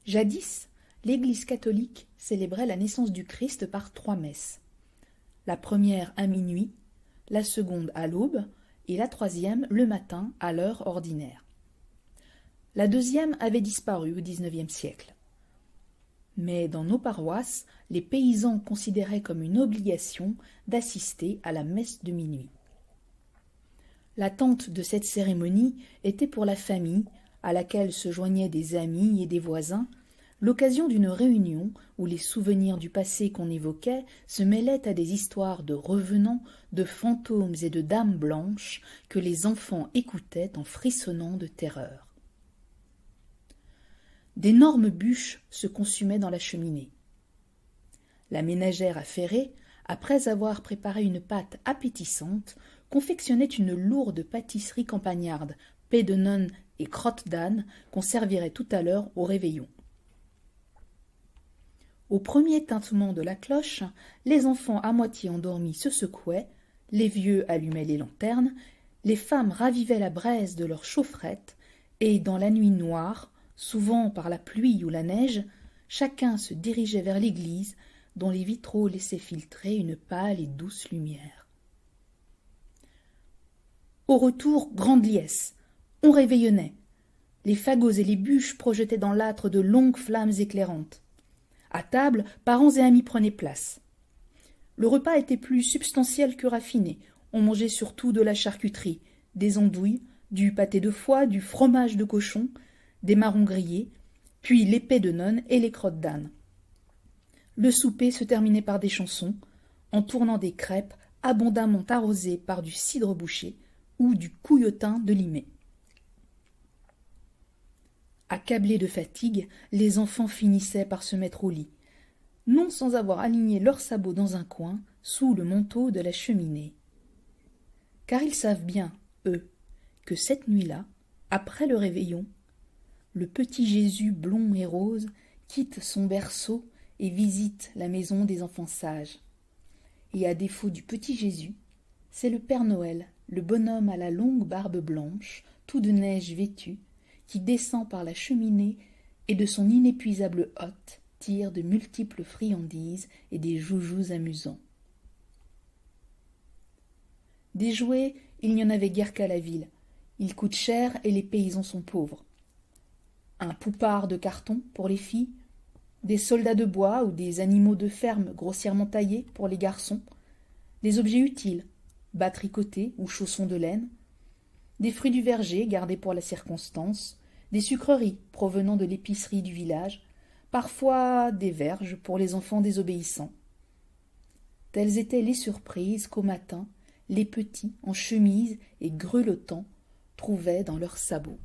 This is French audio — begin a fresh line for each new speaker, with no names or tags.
Jadis, l'Église catholique célébrait la naissance du Christ par 3 messes. La première à minuit, la seconde à l'aube et la troisième le matin à l'heure ordinaire. La deuxième avait disparu au XIXe siècle. Mais dans nos paroisses, les paysans considéraient comme une obligation d'assister à la messe de minuit. L'attente de cette cérémonie était pour la famille, à laquelle se joignaient des amis et des voisins, l'occasion d'une réunion où les souvenirs du passé qu'on évoquait se mêlaient à des histoires de revenants, de fantômes et de dames blanches que les enfants écoutaient en frissonnant de terreur. D'énormes bûches se consumaient dans la cheminée. La ménagère affairée, après avoir préparé une pâte appétissante, confectionnait une lourde pâtisserie campagnarde, paix de nonne et crotte d'âne qu'on servirait tout à l'heure au réveillon. Au premier tintement de la cloche, les enfants à moitié endormis se secouaient, les vieux allumaient les lanternes, les femmes ravivaient la braise de leurs chaufferettes, et dans la nuit noire, souvent par la pluie ou la neige, chacun se dirigeait vers l'église, dont les vitraux laissaient filtrer une pâle et douce lumière. Au retour, grande liesse, on réveillonnait. Les fagots et les bûches projetaient dans l'âtre de longues flammes éclairantes. À table, parents et amis prenaient place. Le repas était plus substantiel que raffiné. On mangeait surtout de la charcuterie, des andouilles, du pâté de foie, du fromage de cochon, des marrons grillés, puis l'épée de nonne et les crottes d'âne. Le souper se terminait par des chansons, en tournant des crêpes abondamment arrosées par du cidre bouché ou du couillotin de Limay. Accablés de fatigue, les enfants finissaient par se mettre au lit, non sans avoir aligné leurs sabots dans un coin, sous le manteau de la cheminée. Car ils savent bien, eux, que cette nuit-là, après le réveillon, le petit Jésus blond et rose quitte son berceau et visite la maison des enfants sages. Et à défaut du petit Jésus, c'est le Père Noël, le bonhomme à la longue barbe blanche, tout de neige vêtu, qui descend par la cheminée et de son inépuisable hotte tire de multiples friandises et des joujoux amusants. Des jouets, il n'y en avait guère qu'à la ville. Ils coûtent cher et les paysans sont pauvres. Un poupard de carton pour les filles, des soldats de bois ou des animaux de ferme grossièrement taillés pour les garçons, des objets utiles, bas tricotés ou chaussons de laine, des fruits du verger gardés pour la circonstance, des sucreries provenant de l'épicerie du village, parfois des verges pour les enfants désobéissants. Telles étaient les surprises qu'au matin, les petits, en chemise et grelottants, trouvaient dans leurs sabots.